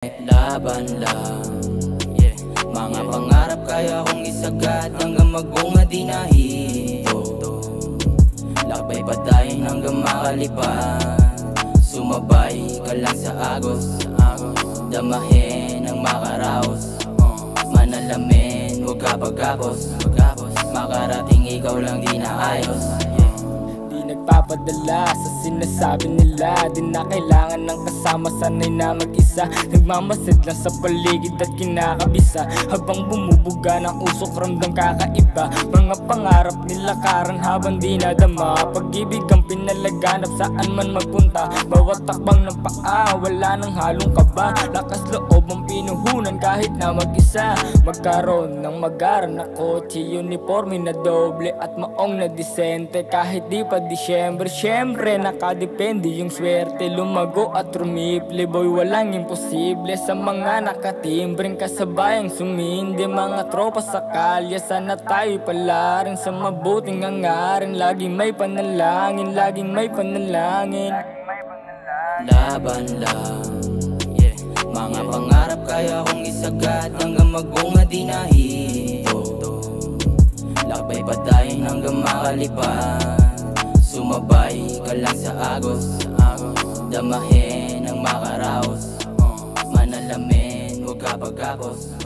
Laban lang, yeah. Mga pangarap kaya kong isagad hanggang magbunga di nahito. Lakbay patayin hanggang makalipad. Sumabay ka lang sa agos, damahin ang makaraos. Manalamin, huwag ka pagkapos. Makarating ikaw lang di naayos. Nagpapadala sa sinasabi nila, di na kailangan ng kasama, sanay na mag-isa. Nagmamasid lang sa paligid at kinakabisa, habang bumubuga ng usok ramdam kakaiba. Mga pangarap nilakaran habang di nadama, pag-ibig ang pinalaganap saan man magpunta. Bawat takbang ng paa, wala nang halong kaba. Lakas loob ang pinuhunan kahit na mag-isa. Magkaroon ng magaran na kotse, uniforme na doble at maong na disente. Kahit di pa Siyempre nakadepende yung swerte. Lumago at rumiple, boy walang imposible. Sa mga nakatimbreng kasabayang sumindi, mga tropa sa kalye, sana tayo palarin sa mabuting hangarin. Laging may panalangin, laging may panalangin. Laban lang, yeah. Mga pangarap kaya kong isagad hanggang magbunga di nahito. Lakbay patayin hanggang makalipad. Sumabay ka lang sa agos, damahin ang makaraos. Manalamin, huwag ka pagkapos.